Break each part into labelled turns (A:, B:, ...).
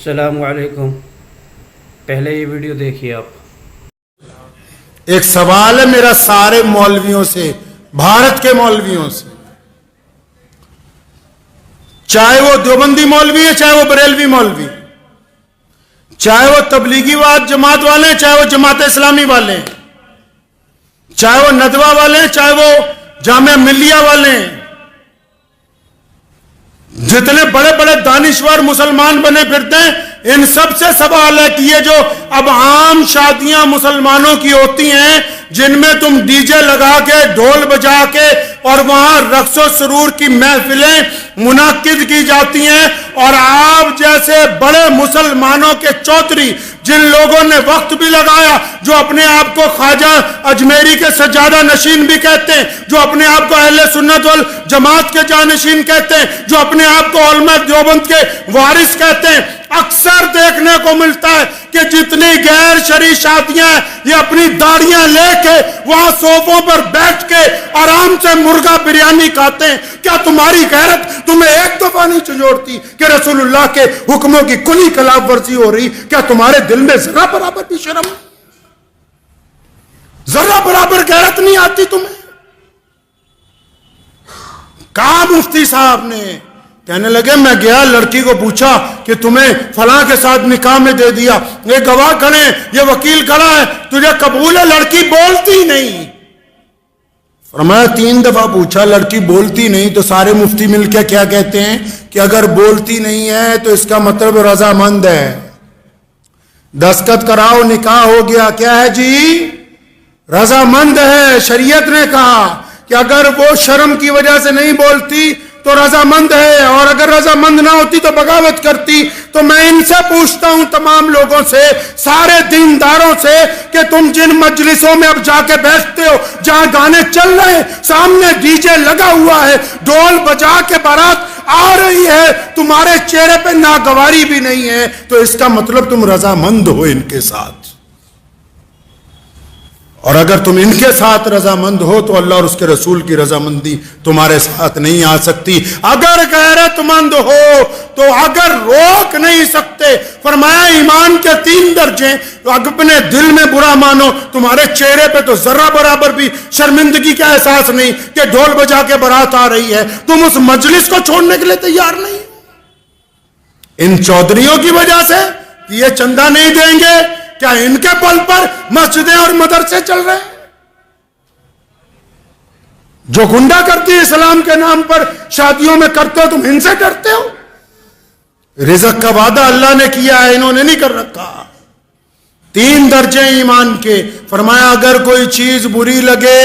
A: السلام علیکم. پہلے یہ ویڈیو دیکھیے آپ.
B: ایک سوال ہے میرا سارے مولویوں سے، بھارت کے مولویوں سے، چاہے وہ دیوبندی مولوی ہے، چاہے وہ بریلوی مولوی، چاہے وہ تبلیغی جماعت والے ہیں، چاہے وہ جماعت اسلامی والے ہیں، چاہے وہ ندوہ والے ہیں، چاہے وہ جامعہ ملیہ والے ہیں، جتنے بڑے بڑے دانشور مسلمان بنے پھرتے ہیں، ان سب سے سوال ہے کہ یہ جو اب عام شادیاں مسلمانوں کی ہوتی ہیں جن میں تم ڈی جے لگا کے ڈھول بجا کے اور وہاں رقص و سرور کی محفلیں منعقد کی جاتی ہیں، اور آپ جیسے بڑے مسلمانوں کے چودھری جن لوگوں نے وقت بھی لگایا، جو اپنے آپ کو خواجہ اجمیری کے سجادہ نشین بھی کہتے ہیں، جو اپنے آپ کو اہل سنت والجماعت کے جانشین کہتے ہیں، جو اپنے آپ کو علماء دیوبند کے وارث کہتے ہیں، اکثر دیکھنے کو ملتا ہے کہ جتنی غیر شرعی شادیاں ہیں یہ اپنی داڑیاں لے کے وہاں صوفوں پر بیٹھ کے آرام سے مرغا بریانی کھاتے ہیں. کیا تمہاری غیرت تمہیں ایک دفعہ نہیں چنجوڑتی کہ رسول اللہ کے حکموں کی کلی خلاف ورزی ہو رہی؟ کیا تمہارے دل میں ذرا برابر بھی شرم، ذرا برابر غیرت نہیں آتی تمہیں؟ کہا مفتی صاحب نے، کہنے لگے میں گیا، لڑکی کو پوچھا کہ تمہیں فلاں کے ساتھ نکاح میں دے دیا، یہ گواہ کھڑے ہیں، یہ وکیل کھڑا ہے، تجھے قبول ہے؟ لڑکی بولتی نہیں. فرمایا 3 دفعہ پوچھا، لڑکی بولتی نہیں، تو سارے مفتی مل کے کیا کہتے ہیں کہ اگر بولتی نہیں ہے تو اس کا مطلب رضامند ہے. دستخط کراؤ، نکاح ہو گیا. کیا ہے جی؟ رضامند ہے. شریعت نے کہا کہ اگر وہ شرم کی وجہ سے نہیں بولتی تو رضامند ہے، اور اگر رضامند نہ ہوتی تو بغاوت کرتی. تو میں ان سے پوچھتا ہوں، تمام لوگوں سے، سارے دینداروں سے، کہ تم جن مجلسوں میں اب جا کے بیٹھتے ہو جہاں گانے چل رہے ہیں، سامنے ڈی جے لگا ہوا ہے، ڈھول بجا کے بارات آ رہی ہے، تمہارے چہرے پہ ناگواری بھی نہیں ہے، تو اس کا مطلب تم رضامند ہو ان کے ساتھ. اور اگر تم ان کے ساتھ رضامند ہو تو اللہ اور اس کے رسول کی رضامندی تمہارے ساتھ نہیں آ سکتی. اگر غیرت مند ہو تو اگر روک نہیں سکتے، فرمایا ایمان کے 3 درجے، اپنے دل میں برا مانو، تمہارے چہرے پہ تو ذرہ برابر بھی شرمندگی کا احساس نہیں کہ ڈھول بجا کے بارات آ رہی ہے، تم اس مجلس کو چھوڑنے کے لیے تیار نہیں. ان چودھریوں کی وجہ سے کہ یہ چندہ نہیں دیں گے، کیا ان کے پل پر مسجدیں اور مدرسے چل رہے ہیں؟ جو گنڈا کرتی ہے اسلام کے نام پر شادیوں میں کرتے ہو، تم ان سے ڈرتے ہو؟ رزق کا وعدہ اللہ نے کیا ہے، انہوں نے نہیں کر رکھا. 3 درجے ایمان کے. فرمایا اگر کوئی چیز بری لگے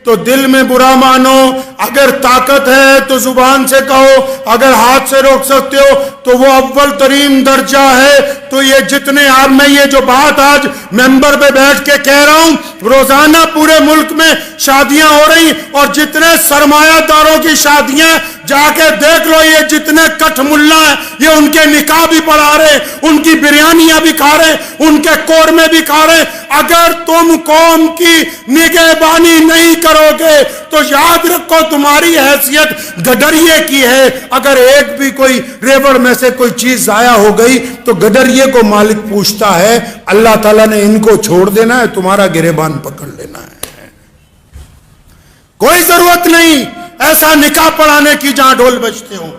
B: تو دل میں برا مانو، اگر طاقت ہے تو زبان سے کہو، اگر ہاتھ سے روک سکتے ہو تو وہ اول ترین درجہ ہے. تو یہ جتنے آپ، میں یہ جو بات آج ممبر پہ بیٹھ کے کہہ رہا ہوں، روزانہ پورے ملک میں شادیاں ہو رہی، اور جتنے سرمایہ داروں کی شادیاں جا کے دیکھ لو، یہ جتنے کٹھ ملا ہیں یہ ان کے نکاح بھی پڑھا رہے، ان کی بریانیاں بھی کھا رہے، ان کے قورمے بھی کھا رہے. اگر تم قوم کی نگہبانی نہیں کرو گے تو یاد رکھو تمہاری حیثیت گڈریے کی ہے. اگر ایک بھی کوئی ریوڑ میں سے کوئی چیز ضائع ہو گئی تو گڈریے کو مالک پوچھتا ہے. اللہ تعالیٰ نے ان کو چھوڑ دینا ہے، تمہارا گریبان پکڑ لینا ہے. کوئی ضرورت نہیں ایسا نکاح پڑھانے کی جہاں ڈھول بجتے ہوں،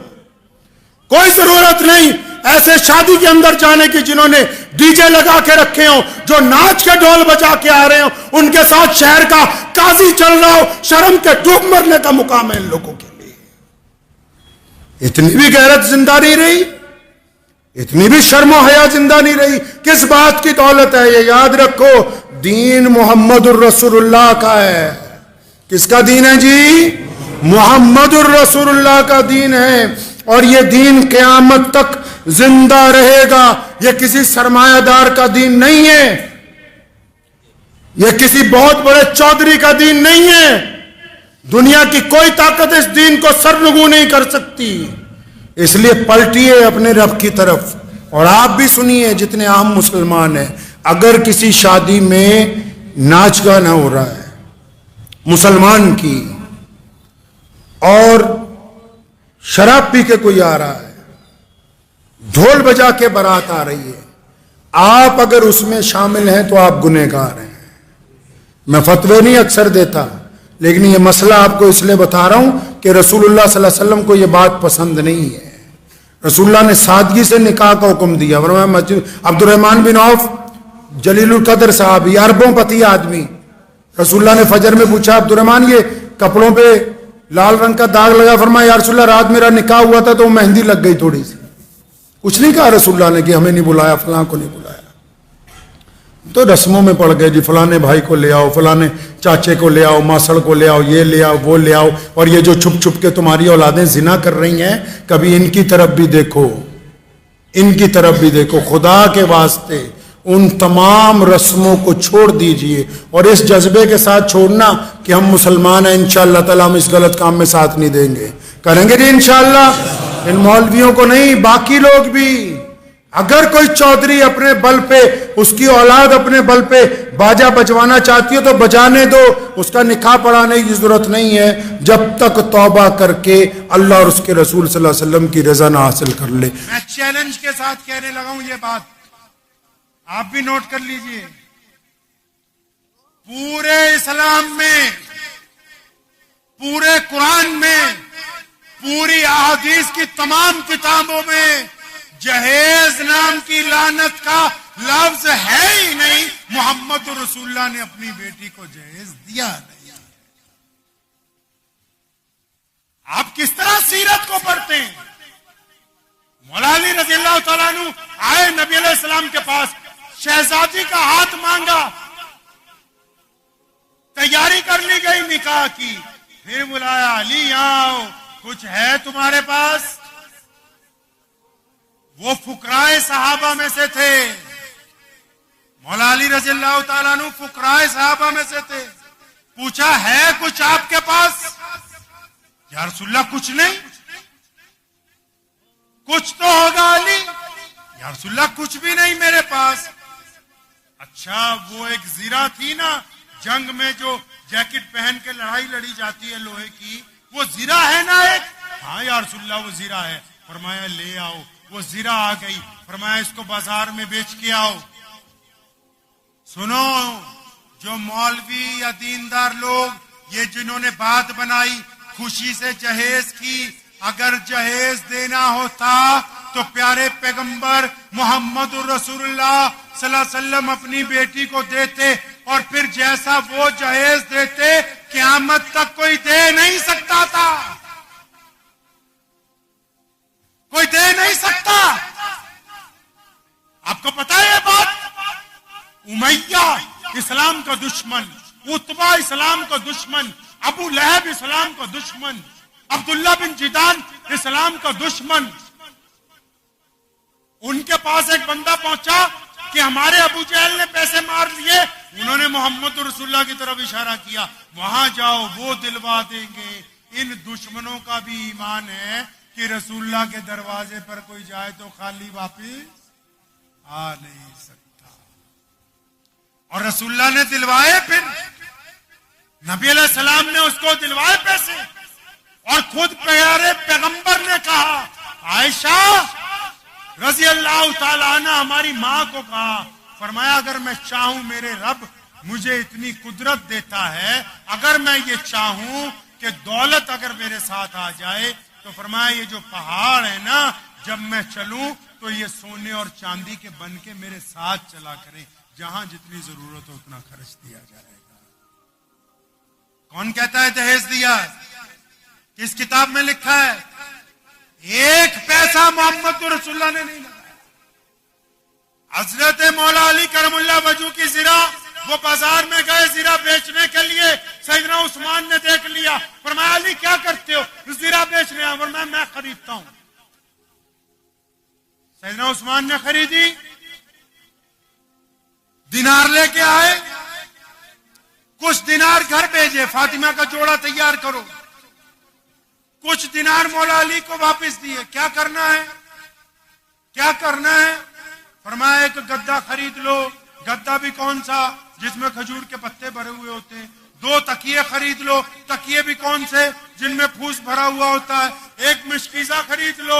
B: کوئی ضرورت نہیں ایسے شادی کے اندر جانے کی جنہوں نے ڈی جے لگا کے رکھے ہوں، جو ناچ کے ڈھول بجا کے آ رہے ہوں، ان کے ساتھ شہر کا قاضی چل رہا ہو. شرم کے ڈوب مرنے کا مقام ہے ان لوگوں کے لیے. اتنی بھی غیرت زندہ نہیں رہی، اتنی بھی شرم و حیا زندہ نہیں رہی. کس بات کی دولت ہے؟ یہ یاد رکھو، دین محمد الرسول اللہ کا ہے. کس کا دین ہے جی؟ محمد الرسول اللہ کا دین ہے، اور یہ دین قیامت تک زندہ رہے گا. یہ کسی سرمایہ دار کا دین نہیں ہے، یہ کسی بہت بڑے چودھری کا دین نہیں ہے. دنیا کی کوئی طاقت اس دین کو سرنگو نہیں کر سکتی. اس لیے پلٹیے اپنے رب کی طرف. اور آپ بھی سنیے جتنے عام مسلمان ہیں، اگر کسی شادی میں ناچ گانا ہو رہا ہے مسلمان کی، اور شراب پی کے کوئی آ رہا ہے، ڈھول بجا کے بارات آ رہی ہے، آپ اگر اس میں شامل ہیں تو آپ گنہگار ہیں۔ میں فتوے نہیں اکثر دیتا، لیکن یہ مسئلہ آپ کو اس لیے بتا رہا ہوں کہ رسول اللہ صلی اللہ علیہ وسلم کو یہ بات پسند نہیں ہے۔ رسول اللہ نے سادگی سے نکاح کا حکم دیا۔ فرمایا مسجد عبد الرحمن بن عوف جلیل القدر صحابی، اربوں پتی آدمی، رسول اللہ نے فجر میں پوچھا عبد الرحمن یہ کپڑوں پہ لال رنگ کا داغ لگا، فرمایا یا رسول اللہ رات میرا نکاح ہوا تھا تو مہندی لگ گئی تھوڑی سی۔ کچھ نہیں کہا رسول اللہ نے کہ ہمیں نہیں بلایا، فلاں کو نہیں بلایا، تو رسموں میں پڑ گئے جی فلانے بھائی کو لے آؤ، فلانے چاچے کو لے آؤ، ماسڑ کو لے آؤ، یہ لے آؤ وہ لے آؤ، اور یہ جو چھپ چھپ کے تمہاری اولادیں زنا کر رہی ہیں کبھی ان کی طرف بھی دیکھو، ان کی طرف بھی دیکھو، خدا کے واسطے ان تمام رسموں کو چھوڑ دیجئے، اور اس جذبے کے ساتھ چھوڑنا کہ ہم مسلمان ہیں انشاءاللہ تعالیٰ ہم اس غلط کام میں ساتھ نہیں دیں گے، کریں گے جی انشاءاللہ۔ ان مولویوں کو نہیں، باقی لوگ بھی، اگر کوئی چودھری اپنے بل پہ، اس کی اولاد اپنے بل پہ باجا بجوانا چاہتی ہو تو بجانے دو، اس کا نکاح پڑھانے کی ضرورت نہیں ہے جب تک توبہ کر کے اللہ اور اس کے رسول صلی اللہ علیہ وسلم کی رضا نہ حاصل کر لے۔
C: میں چیلنج کے ساتھ کہنے لگا ہوں یہ بات، آپ بھی نوٹ کر لیجئے، پورے اسلام میں، پورے قرآن میں، پوری احادیث کی تمام کتابوں میں جہیز نام کی لعنت کا لفظ ہے ہی نہیں۔ محمد رسول اللہ نے اپنی بیٹی کو جہیز دیا نہیں۔ آپ کس طرح سیرت کو پڑھتے ہیں؟ مولا علی رضی اللہ تعالیٰ عنہ آئے نبی علیہ السلام کے پاس، شہزادی کا ہاتھ مانگا، تیاری کر لی گئی نکاح کی، پھر بلایا علی آؤ، کچھ ہے تمہارے پاس؟ وہ فقراء صحابہ میں سے تھے، مولا علی رضی اللہ تعالیٰ عنہ فقراء صحابہ میں سے تھے، پوچھا ہے کچھ آپ کے پاس؟ یا رسول اللہ کچھ نہیں۔ کچھ تو ہوگا علی؟ یا رسول اللہ کچھ بھی نہیں میرے پاس۔ اچھا وہ ایک زرہ تھی نا جنگ میں جو جیکٹ پہن کے لڑائی لڑی جاتی ہے لوہے کی، وہ زرہ ہے نا ایک؟ ہاں یا رسول اللہ وہ زرہ ہے۔ فرمایا لے آؤ، وہ زرہ آ گئی، فرمایا اس کو بازار میں بیچ کے آؤ۔ سنو، جو مولوی یا دیندار لوگ یہ جنہوں نے بات بنائی خوشی سے جہیز کی، اگر جہیز دینا ہوتا تو پیارے پیغمبر محمد رسول اللہ صلی اللہ علیہ وسلم اپنی بیٹی کو دیتے، اور پھر جیسا وہ جہیز دیتے قیامت تک کوئی دے نہیں سکتا تھا، کوئی دے نہیں سکتا۔ آپ کو پتا ہے یہ بات؟ امیہ اسلام کا دشمن، عتبہ اسلام کا دشمن، ابو لہب اسلام کا دشمن، عبداللہ بن جدان اسلام کا دشمن، ان کے پاس ایک بندہ پہنچا کہ ہمارے ابو جہل نے پیسے مار لیے، انہوں نے محمد رسول اللہ کی طرف اشارہ کیا، وہاں جاؤ وہ دلوا دیں گے۔ ان دشمنوں کا بھی ایمان ہے کہ رسول اللہ کے دروازے پر کوئی جائے تو خالی واپس آ نہیں سکتا، اور رسول اللہ نے دلوائے، پھر نبی علیہ السلام نے اس کو دلوائے پیسے، اور خود پیارے پیغمبر نے کہا، عائشہ رضی اللہ تعالیٰ عنہ ہماری ماں کو کہا، فرمایا اگر میں چاہوں میرے رب مجھے اتنی قدرت دیتا ہے، اگر میں یہ چاہوں کہ دولت اگر میرے ساتھ آ جائے تو فرمایا یہ جو پہاڑ ہے نا جب میں چلوں تو یہ سونے اور چاندی کے بن کے میرے ساتھ چلا کریں، جہاں جتنی ضرورت ہو اتنا خرچ دیا جائے گا۔ کون کہتا ہے جہیز دیا؟ کس کتاب میں لکھا ہے؟ ایک پیسہ محمد رسول اللہ نے نہیں لگایا۔ حضرت مولا علی کرم اللہ وجہ کی زرہ، وہ بازار میں گئے زرہ بیچنے کے لیے، سیدنا عثمان نے دیکھ لیا، فرمایا علی کیا کرتے ہو؟ زرہ بیچ رہے ہیں، فرمایا میں خریدتا ہوں۔ سیدنا عثمان نے خریدی، دینار لے کے آئے، کچھ دینار گھر بھیجے، فاطمہ کا جوڑا تیار کرو، کچھ دینار مولا علی کو واپس دیے۔ کیا کرنا ہے؟ کیا کرنا ہے؟ فرمایا ایک گدا خرید لو، گدا بھی کون سا؟ جس میں کھجور کے پتے بھرے ہوئے ہوتے ہیں۔ 2 تکیے خرید لو، تکیے بھی کون سے؟ جن میں پھوس بھرا ہوا ہوتا ہے۔ ایک مشکیزہ خرید لو،